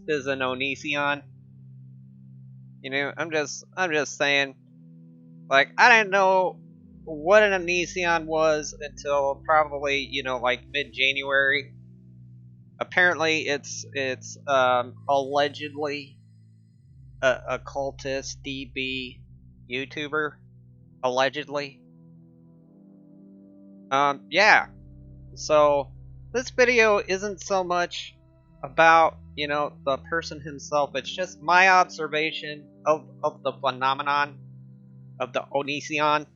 is an Onision. You know, I'm just saying, like, I didn't know what an Onision was until probably, you know, like mid-January. Apparently it's allegedly a cultist DB YouTuber, allegedly. Yeah. So this video isn't so much about, you know, the person himself. It's just my observation of the phenomenon of the Onision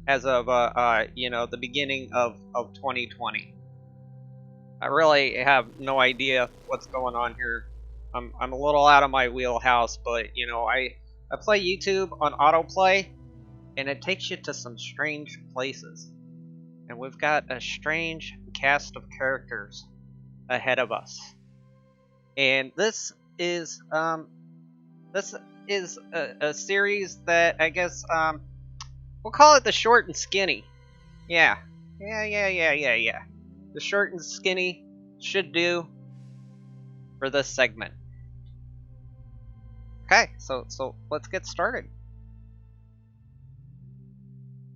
as of you know, the beginning of 2020. I really have no idea what's going on here. I'm a little out of my wheelhouse, but you know, I play YouTube on autoplay, and it takes you to some strange places. And we've got a strange cast of characters ahead of us. And this is a series that I guess we'll call it the short and skinny. Yeah. The short and skinny should do for this segment. Okay, so let's get started.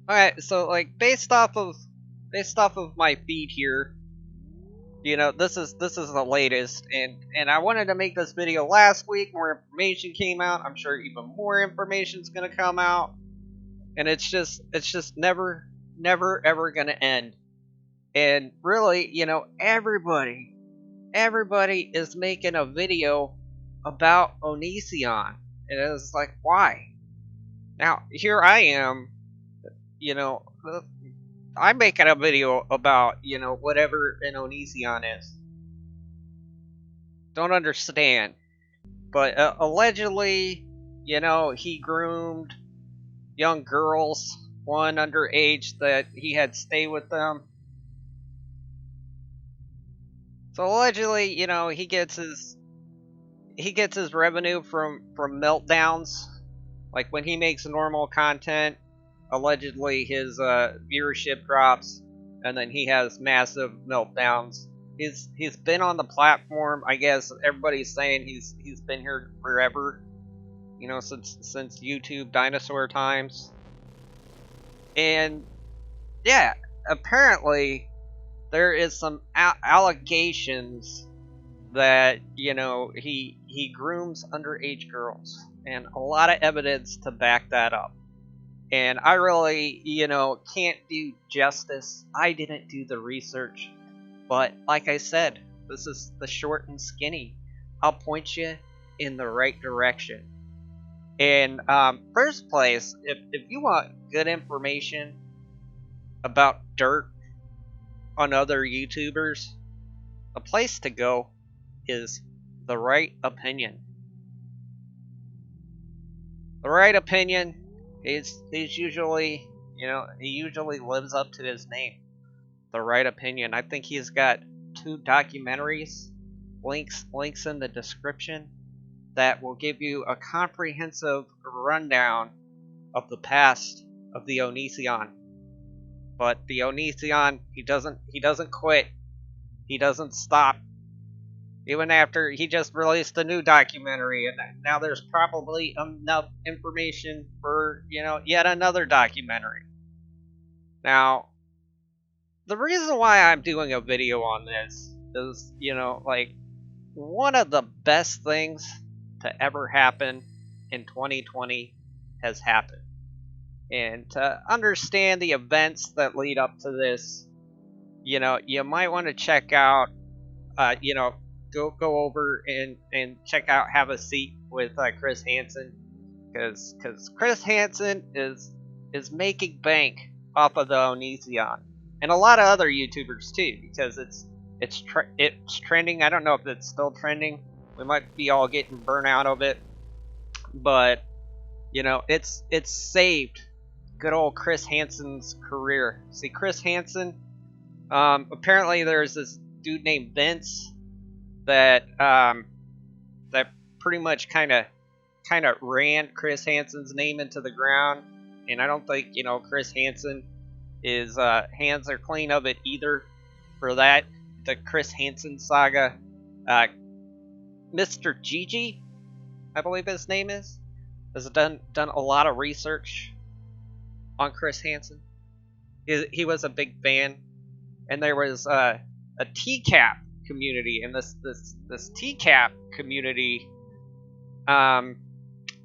Alright, so like based off of my feed here, you know, this is the latest, and I wanted to make this video last week. More information came out. I'm sure even more information is gonna come out, and it's just never ever gonna end. And really, you know, everybody is making a video about Onision, and it's like, why? Now here I am, you know, I'm making a video about, you know, whatever an Onision is. Don't understand. But allegedly, you know, he groomed young girls, one underage that he had stay with them. So allegedly, you know, he gets his revenue from meltdowns. Like when he makes normal content, allegedly his viewership drops, and then he has massive meltdowns. He's been on the platform, I guess everybody's saying he's been here forever, you know, since YouTube dinosaur times. And yeah, apparently there is some allegations that, you know, he grooms underage girls, and a lot of evidence to back that up. And I really, you know, can't do justice. I didn't do the research. But like I said, this is the short and skinny. I'll point you in the right direction. And first place, if you want good information about dirt on other YouTubers, the place to go is The Right Opinion. The Right Opinion he's usually, you know, he usually lives up to his name. The Right Opinion. I think he's got 2 documentaries, links in the description, that will give you a comprehensive rundown of the past of the Onision. But the Onision, he doesn't quit. He doesn't stop. Even after he just released a new documentary, and now there's probably enough information for, you know, yet another documentary. Now, the reason why I'm doing a video on this is, you know, like, one of the best things to ever happen in 2020 has happened. And to understand the events that lead up to this, you know, you might want to check out, you know, go over and check out Have a Seat with Chris Hansen, because Chris Hansen is making bank off of the Onision, and a lot of other YouTubers too, because it's trending. I don't know if it's still trending. We might be all getting burnt out of it, but you know, it's saved good old Chris Hansen's career. See, Chris Hansen, apparently there's this dude named Vince that pretty much kind of ran Chris Hansen's name into the ground, and I don't think, you know, Chris Hansen is hands are clean of it either for that. The Chris Hansen saga Mista GG, I believe his name is, has done a lot of research on Chris Hansen. He was a big fan, and there was a TCAP community, and this TCAP community,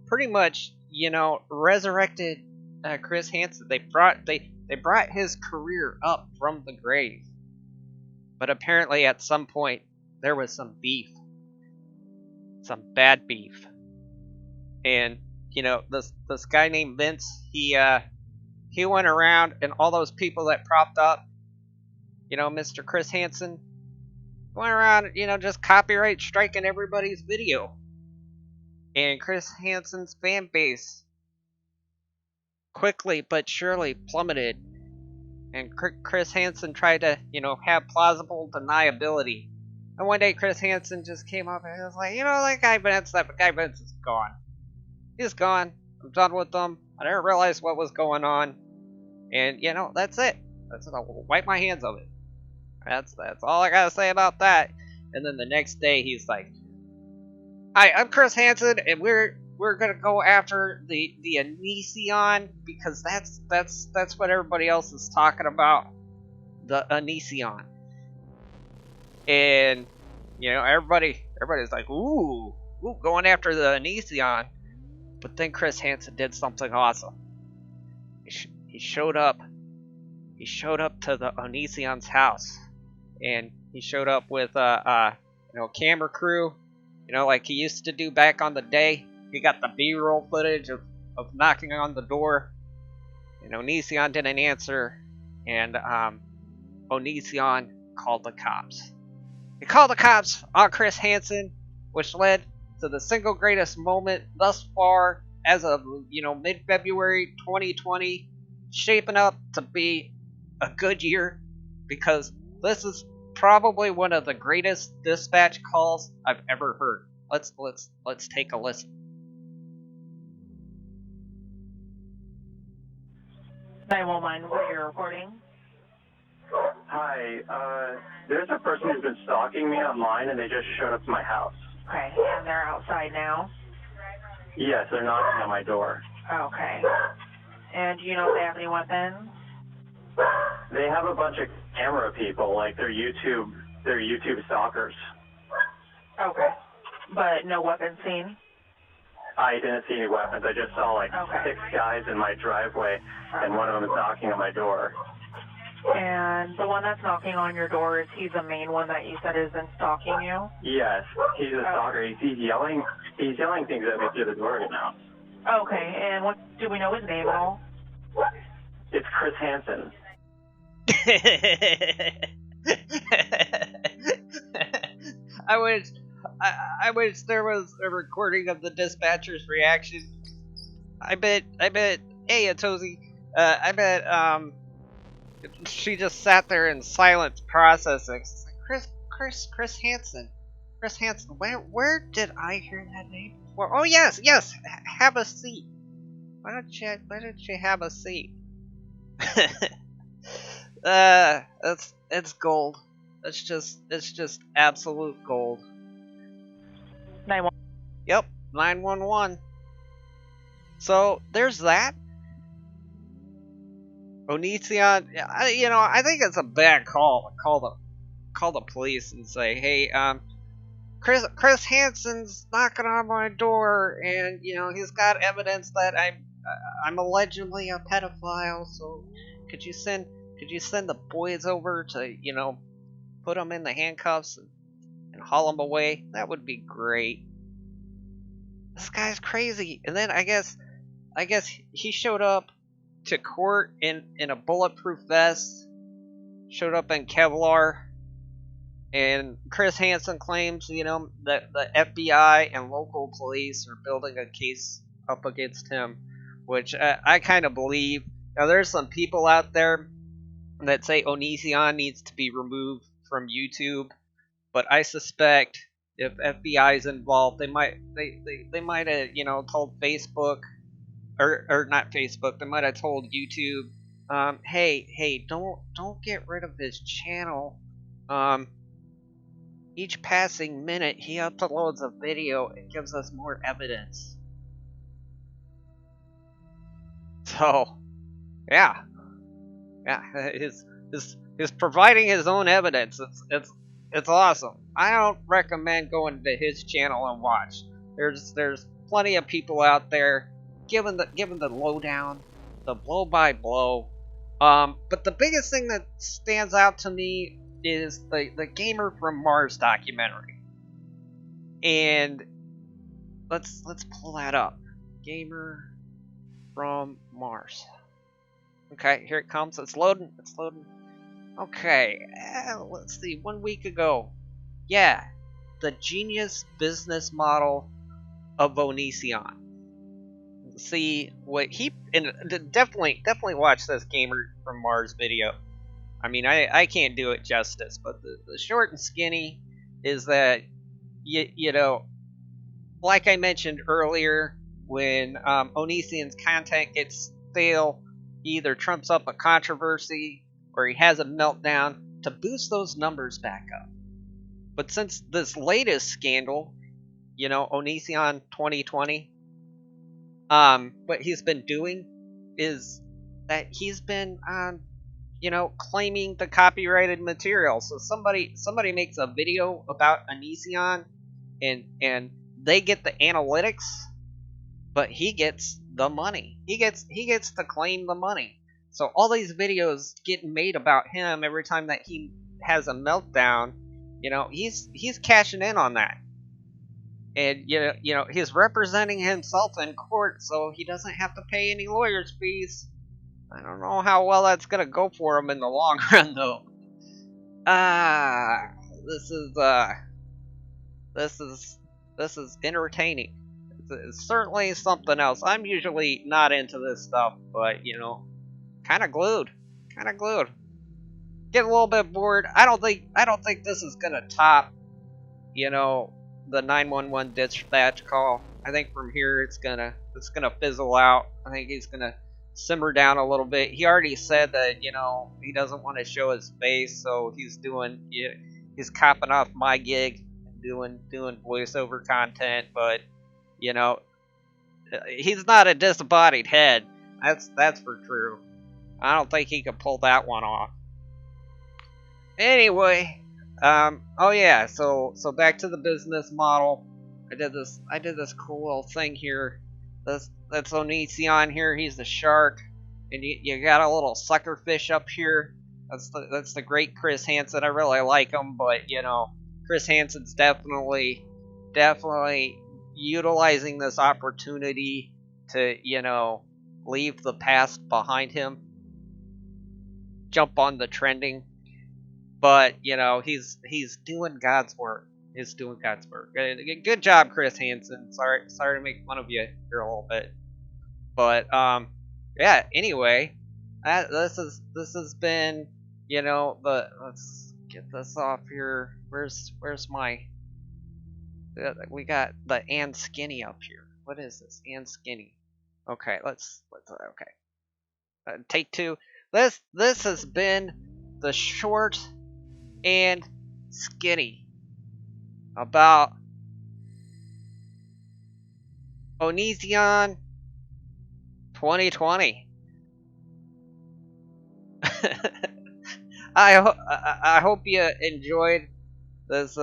pretty much, you know, resurrected Chris Hansen. They brought his career up from the grave, but apparently at some point there was some beef, some bad beef, and you know, this guy named Vince, he went around, and all those people that propped up, you know, Mr. Chris Hansen, went around, you know, just copyright striking everybody's video. And Chris Hansen's fan base quickly but surely plummeted. And Chris Hansen tried to, you know, have plausible deniability. And one day Chris Hansen just came up and was like, you know, that guy Vince is gone. He's gone. I'm done with him. I didn't realize what was going on. And, you know, that's it. That's it. I'll wipe my hands of it. That's all I gotta say about that. And then the next day he's like, "Hi, I'm Chris Hansen, and we're gonna go after the Onision because that's what everybody else is talking about, the Onision." And you know, everybody's like, ooh, going after the Onision. But then Chris Hansen did something awesome. He showed up. He showed up to the Onision's house, and he showed up with you know, camera crew, you know, like he used to do back on the day. He got the B-roll footage of knocking on the door, and Onision didn't answer, and Onision called the cops. He called the cops on Chris Hansen, which led to the single greatest moment thus far as of, you know, mid-February 2020, shaping up to be a good year, because this is probably one of the greatest dispatch calls I've ever heard. Let's take a listen. 911, what are you recording? Hi, there's a person who's been stalking me online, and they just showed up to my house. Okay, and they're outside now? Yes, they're knocking on my door. Okay. And do you know if they have any weapons? They have a bunch of camera people, like they're YouTube stalkers. Okay. But no weapons seen? I didn't see any weapons. I just saw like 6 guys in my driveway, and one of them is knocking on my door. And the one that's knocking on your door, is he the main one that you said has been stalking you? Yes, he's a stalker. He's yelling things at me through the door right now. Okay, and what, do we know his name at all? It's Chris Hansen. I wish there was a recording of the dispatcher's reaction. I bet, hey, Atozi, I bet, she just sat there in silence processing. It's like, Chris Hansen. Chris Hansen, where did I hear that name before? Oh, yes, have a seat. Why don't you have a seat? It's gold. It's just absolute gold. 911. Yep, 911. So there's that. Onision, you know, I think it's a bad call. Call the police and say, hey, Chris Hansen's knocking on my door, and you know, he's got evidence that I'm allegedly a pedophile. So could you send the boys over to, you know, put them in the handcuffs and haul them away? That would be great. This guy's crazy. And then I guess he showed up to court in a bulletproof vest, showed up in Kevlar, and Chris Hansen claims, you know, that the FBI and local police are building a case up against him, which I kind of believe. Now, there's some people out there that say Onision needs to be removed from YouTube, but I suspect if FBI is involved, they might have, you know, told Facebook, or not Facebook, they might have told YouTube, hey, don't get rid of his channel. each passing minute he uploads a video, it gives us more evidence. So, yeah, he's providing his own evidence. It's awesome. I don't recommend going to his channel and watch. There's plenty of people out there giving the lowdown, the blow by blow. But the biggest thing that stands out to me is the Gamer from Mars documentary. And let's pull that up. Gamer from Mars. Okay, here it comes. It's loading. It's loading. Okay, let's see. 1 week ago, yeah, the genius business model of Onision. See what he and definitely watch this Gamer from Mars video. I mean, I can't do it justice, but the short and skinny is that you know, like I mentioned earlier, when Onision's content gets stale, he either trumps up a controversy or he has a meltdown to boost those numbers back up. But since this latest scandal, you know, Onision 2020, what he's been doing is that he's been, you know, claiming the copyrighted material. So somebody makes a video about Onision, and they get the analytics, but he gets the money. He gets to claim the money. So all these videos getting made about him every time that he has a meltdown, you know, he's cashing in on that. And you know, he's representing himself in court, so he doesn't have to pay any lawyer's fees. I don't know how well that's gonna go for him in the long run, though. This is entertaining. It's certainly something else. I'm usually not into this stuff, but you know, kind of glued. Get a little bit bored. I don't think this is gonna top, you know, the 911 dispatch call. I think from here it's gonna fizzle out. I think he's gonna simmer down a little bit. He already said that, you know, he doesn't want to show his face, so he's copping off my gig, doing voiceover content. But you know, he's not a disembodied head. That's for true. I don't think he could pull that one off. Anyway, oh yeah, so back to the business model. I did this cool little thing here. That's Onision here. He's the shark, and you got a little sucker fish up here. That's the great Chris Hansen. I really like him, but you know, Chris Hansen's definitely utilizing this opportunity to, you know, leave the past behind him, jump on the trending. But you know, he's doing God's work. He's doing God's work. Good job, Chris Hansen. Sorry to make fun of you here a little bit, but yeah. Anyway, this has been, you know, let's get this off here. Where's my? We got the and skinny up here. What is this? And skinny. Okay, let's okay. Take two. This has been the short and skinny about Onision 2020. I hope you enjoyed this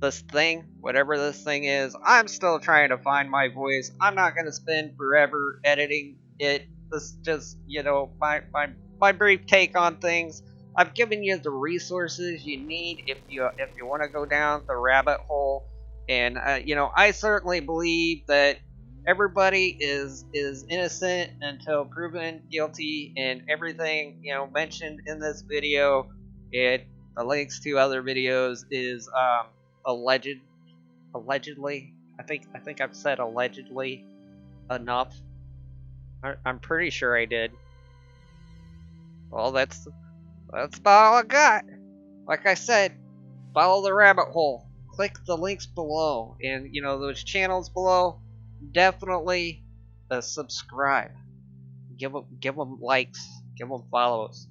this thing, whatever this thing is. I'm still trying to find my voice. I'm not gonna spend forever editing it. This is just, you know, my brief take on things. I've given you the resources you need if you want to go down the rabbit hole. And you know, I certainly believe that everybody is innocent until proven guilty, and everything, you know, mentioned in this video and the links to other videos is allegedly. I think I've said allegedly enough. I'm pretty sure I did. Well, that's about all I got. Like I said, follow the rabbit hole. Click the links below, and you know, those channels below. Definitely subscribe. Give them likes. Give them follows.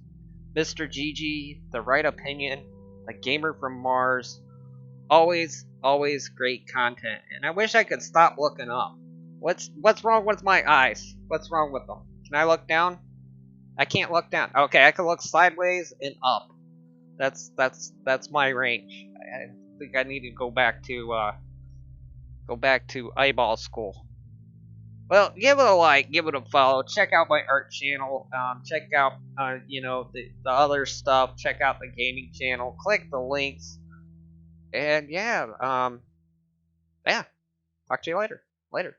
Mista GG, the right opinion. a gamer from Mars. Always great content. And I wish I could stop looking up. What's wrong with my eyes? What's wrong with them? Can I look down? I can't look down. Okay, I can look sideways and up. That's my range. I think I need to go back to eyeball school. Well, give it a like, give it a follow, check out my art channel, check out you know, the other stuff, check out the gaming channel, click the links, and yeah, yeah. Talk to you later.